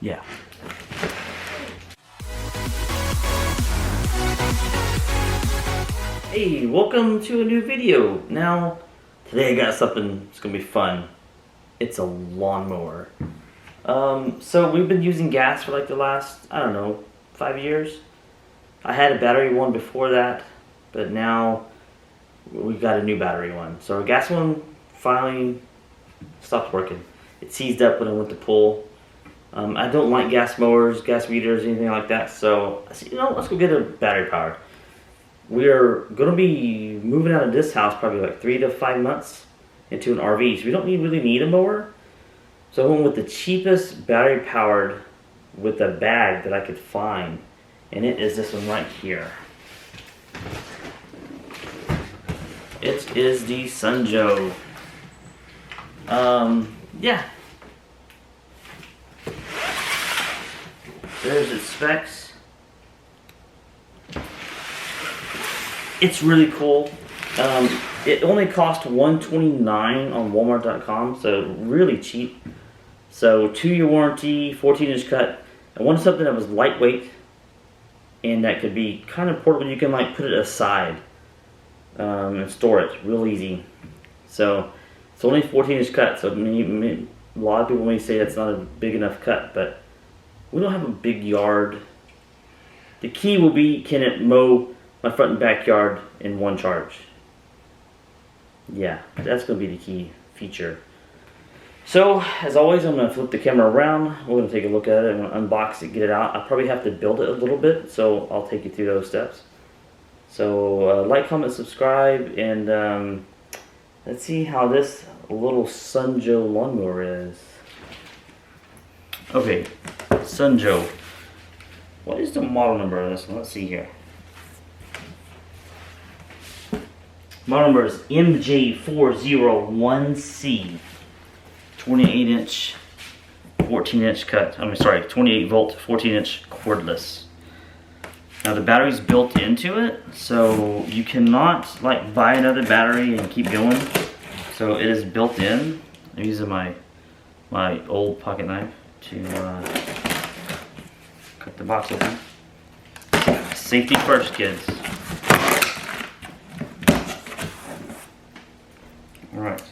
Yeah. Hey, welcome to a new video. Now, today I got something that's gonna be fun. It's a lawnmower. So we've been using gas for like the last, I don't know, 5 years. I had a battery one before that, but now we've got a new battery one. So our gas one finally stopped working. It seized up when I went to pull. I don't like gas mowers, gas meters, anything like that. So I said, you know, let's go get a battery powered. We're going to be moving out of this house probably like 3 to 5 months into an RV. So we don't really need a mower. So I went with the cheapest battery powered with a bag that I could find. And it is this one right here. It is the Sunjoe. Yeah. There's its specs. It's really cool. It only cost $129 on Walmart.com, so really cheap. So 2-year warranty, 14-inch cut. I wanted something that was lightweight and that could be kind of portable. You can like put it aside and store it real easy. So it's only 14-inch cut. So a lot of people may say that's not a big enough cut, but we don't have a big yard. The key will be, can it mow my front and backyard in one charge? Yeah, that's going to be the key feature. So, as always, I'm going to flip the camera around. We're going to take a look at it. I'm going to unbox it, get it out. I'll probably have to build it a little bit, so I'll take you through those steps. So, like, comment, subscribe, and let's see how this little Sunjoe lawnmower is. Okay, Sunjoe. What is the model number of this one? Let's see here. Model number is MJ401C. 28-inch, 14-inch cut. 28 volt, 14-inch cordless. Now the battery's built into it, so you cannot like buy another battery and keep going. So it is built in. I'm using my old pocket knife to cut the box open. Safety first, kids. Alright. It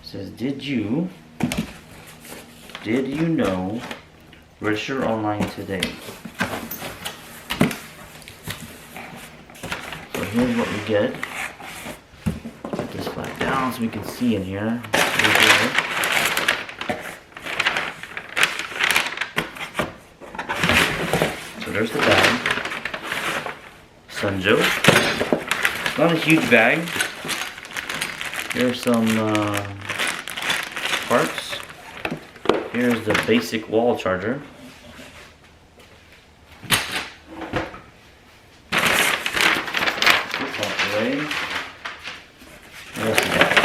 says, did you know, register online today? So here's what we get. Put this flat down so we can see in here. So there's the bag. Sunjoe. Not a huge bag. Here's some parts. Here's the basic wall charger. This out the way. There's the bag.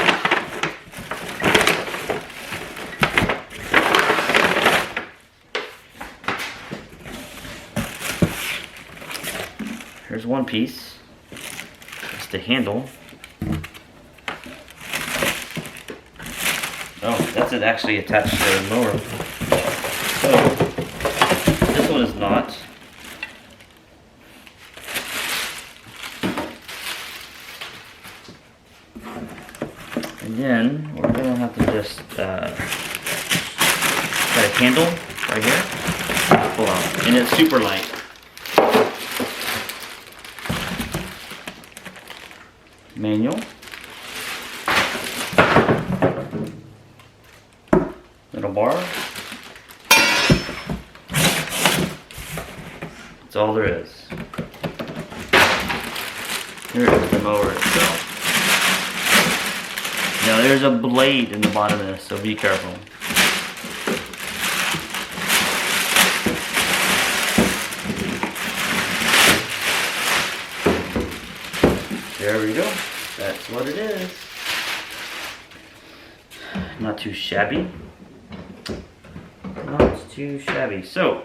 Here's one piece. It's the handle. Oh, that's it actually attached to the mower. So, this one is not. And then, we're going to have to just, got a handle right here. Pull out. And it's super light. Manual. Little bar. That's all there is. Here is the mower itself. Now there's a blade in the bottom of this, so be careful. There we go. That's what it is. Not too shabby. Not too shabby. So,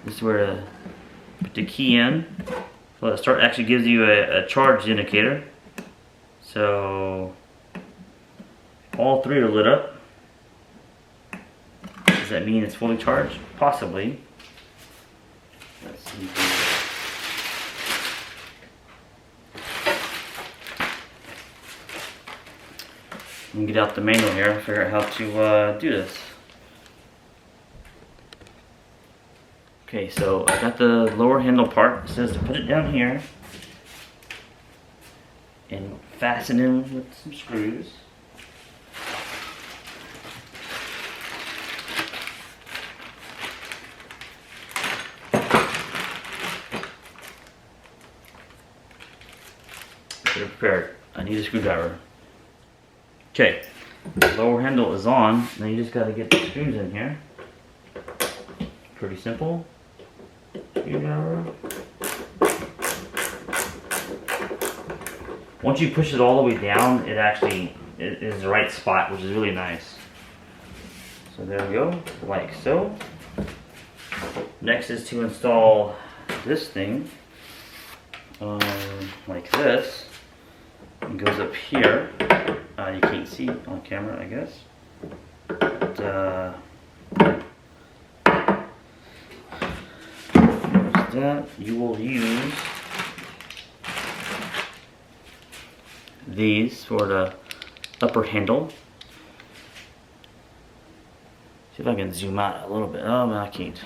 this is where to put the key in. So let's start. Actually gives you a charge indicator. So all three are lit up. As that mean it's fully charged? Possibly. Let's see here. Let me get out the manual here and figure out how to do this. Okay, so I got the lower handle part. It says to put it down here and fasten in with some screws. Get prepared. I need a screwdriver. Okay, the lower handle is on. Now you just got to get the screws in here. Pretty simple. Screwdriver. Once you push it all the way down, it actually is the right spot, which is really nice. So there we go, like so. Next is to install this thing, like this. It goes up here. You can't see on camera, I guess. But, that you will use these for the upper handle. See if I can zoom out a little bit. Oh, no, I can't.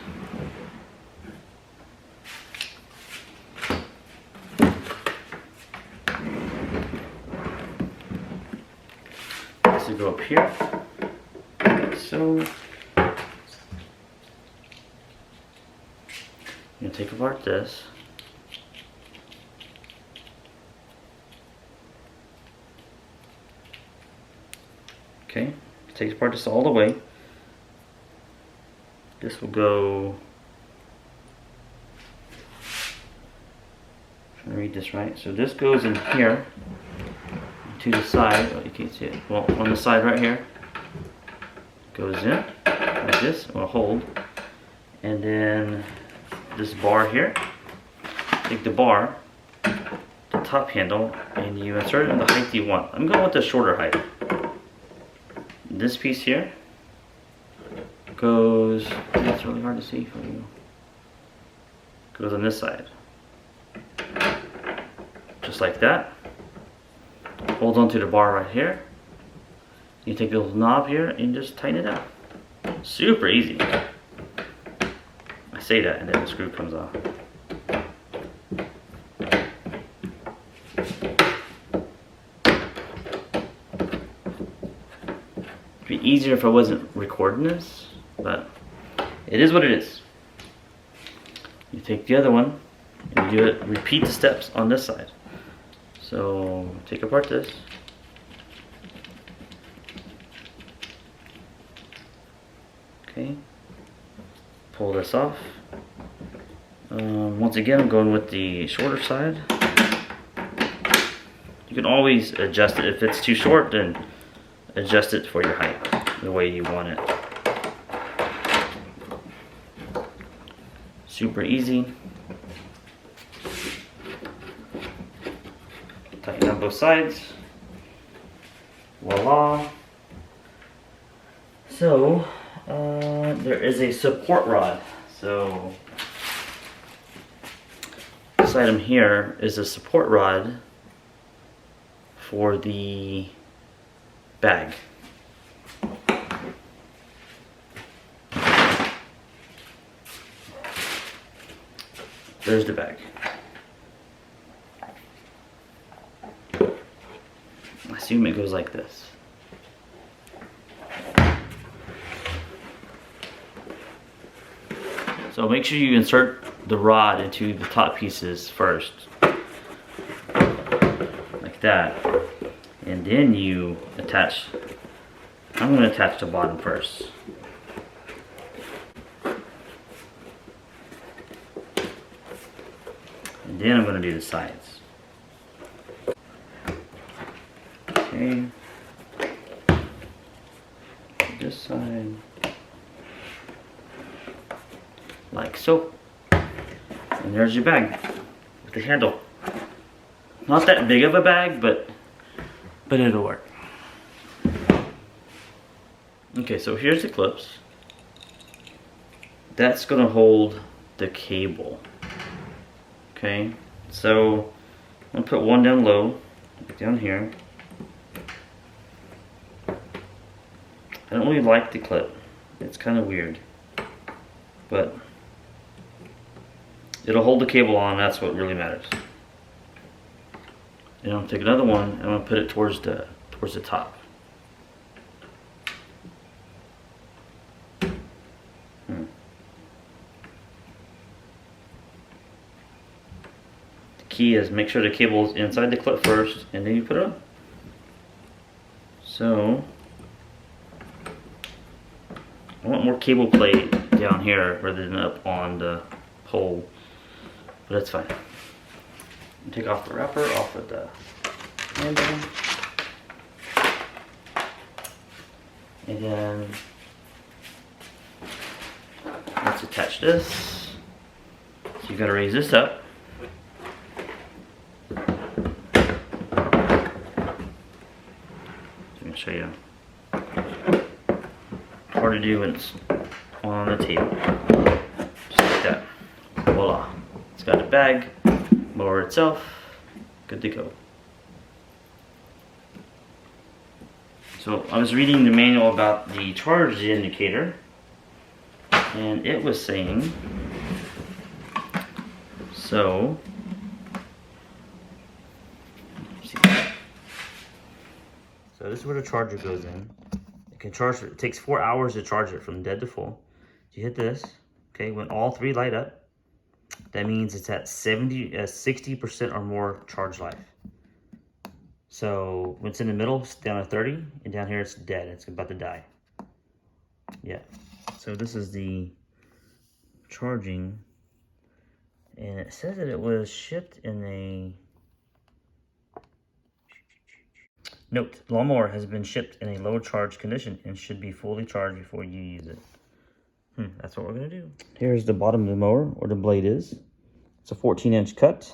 This will go up here, like so. I'm gonna take apart this. Okay, take apart this all the way. This will go. I'm trying to read this right. So this goes in here to the side. Oh, you can't see it. Well, on the side right here, goes in like this. Will hold, and then this bar here, take the bar, the top handle, and you insert it in the height you want. I'm going with the shorter height. This piece here goes, it's really hard to see for you, goes on this side. Just like that. Hold on to the bar right here. You take the little knob here and just tighten it up. Super easy. I say that and then the screw comes off. It'd be easier if I wasn't recording this, but it is what it is. You take the other one and you do it, repeat the steps on this side. So take apart this. Okay. Pull this off. Once again, I'm going with the shorter side. You can always adjust it. If it's too short, then adjust it for your height, the way you want it. Super easy. Tighten on both sides. Voila. So, there is a support rod. So, this item here is a support rod for the bag. There's the bag. I assume it goes like this. So make sure you insert the rod into the top pieces first, like that, and then you attach. I'm going to attach the bottom first. And then I'm going to do the sides. Okay. This side. Like so. And there's your bag with the handle. Not that big of a bag, but it'll work. Okay, so here's the clips. that's gonna hold the cable. Okay, so I'm gonna put one down low, down here. I don't really like the clip. It's kind of weird, but it'll hold the cable on. That's what really matters. And I'm gonna take another one and I'm gonna put it towards the top. The key is make sure the cable is inside the clip first, and then you put it on. So I want more cable play down here rather than up on the pole, but that's fine. Take off the wrapper off of the handle, and then let's attach this. So you got to raise this up. I'm gonna show you. Hard to do when it's on the table. Just like that. Voila. It's got a bag, mower itself, good to go. So I was reading the manual about the charge indicator, and it was saying, so this is where the charger goes in. It can charge it takes 4 hours to charge it from dead to full. You hit this, okay, when all three light up, that means it's at 60% or more charge life. So when it's in the middle, it's down to 30, and down here it's dead. It's about to die. Yeah. So this is the charging, and it says that it was shipped in a note. Lawnmower has been shipped in a low charge condition and should be fully charged before you use it. That's what we're gonna do. Here's the bottom of the mower, where the blade is. It's a 14-inch cut.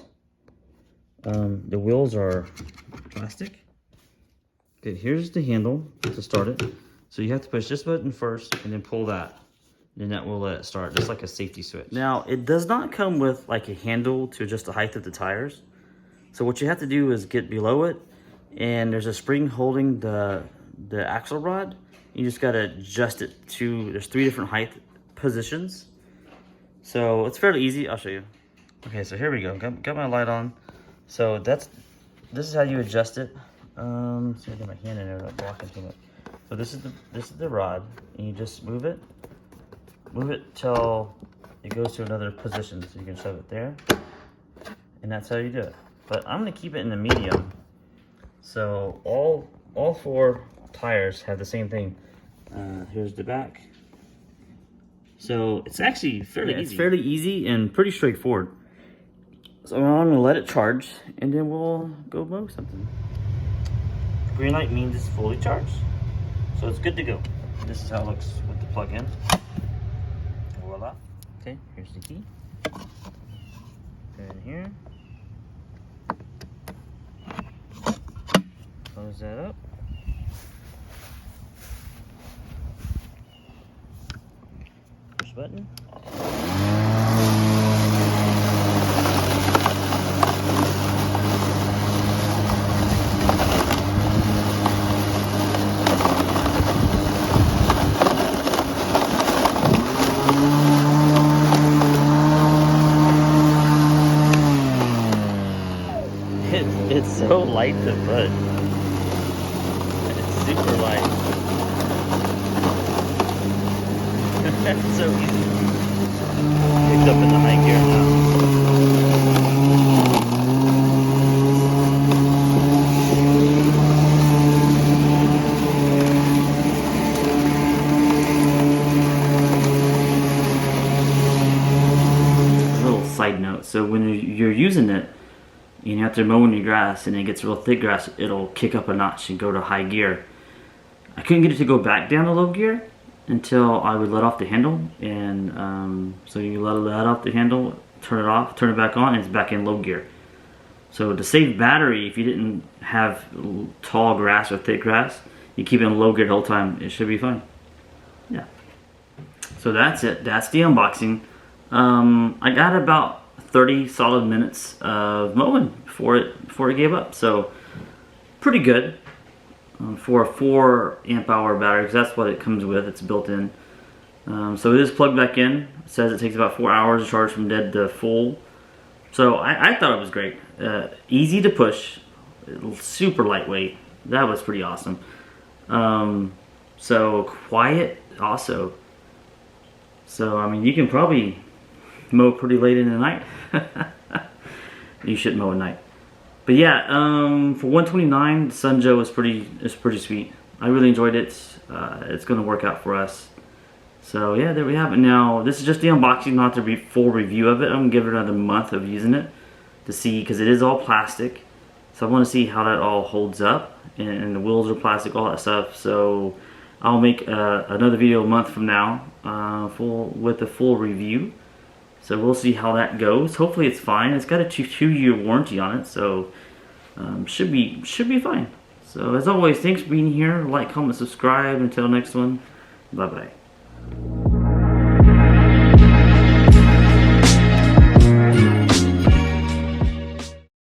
The wheels are plastic. Okay, here's the handle to start it. So you have to push this button first and then pull that. Then that will let it start, just like a safety switch. Now, it does not come with like a handle to adjust the height of the tires. So what you have to do is get below it, and there's a spring holding the axle rod. You just gotta adjust it to, there's 3 different height positions. So it's fairly easy. I'll show you. Okay, so here we go. Got my light on. So this is how you adjust it. See, I got my hand in there, not blocking too much. So this is the rod, and you just move it till it goes to another position. So you can shove it there, and that's how you do it. But I'm gonna keep it in the medium. So all 4 tires have the same thing. Here's the back. So it's actually fairly easy. It's fairly easy and pretty straightforward. So I'm gonna let it charge, and then we'll go mow something. Green light means it's fully charged, so it's good to go. This is how it looks with the plug-in. Voila. Okay, here's the key. Put it in here. Close that up. Push button. It's so light to put. It's super light. That's so easy. Picked up in the high gear now. A little side note, so when you're using it, and you have to mow in your grass and it gets real thick grass, it'll kick up a notch and go to high gear. I couldn't get it to go back down to low gear until I would let off the handle, and so you let off the handle, turn it off, turn it back on, and it's back in low gear. So to save battery, if you didn't have tall grass or thick grass, you keep it in low gear the whole time, it should be fine. Yeah. So that's it. That's the unboxing. I got about 30 solid minutes of mowing before it gave up. So pretty good for a 4 amp hour battery, because that's what it comes with. It's built in. So it is plugged back in. It says it takes about 4 hours to charge from dead to full. So I thought it was great. Easy to push, super lightweight. That was pretty awesome. So quiet also. So I mean, you can probably mow pretty late in the night. You shouldn't mow at night. But yeah, for $129, Sunjoe is pretty sweet. I really enjoyed it. It's going to work out for us. So yeah, there we have it. Now this is just the unboxing, not the full review of it. I'm gonna give it another month of using it to see, because it is all plastic. So I want to see how that all holds up, and the wheels are plastic, all that stuff. So I'll make another video a month from now, with a full review. So we'll see how that goes. Hopefully it's fine. It's got a 2-year warranty on it, so should be fine. So as always, thanks for being here. Like, comment, subscribe. Until next one, bye bye.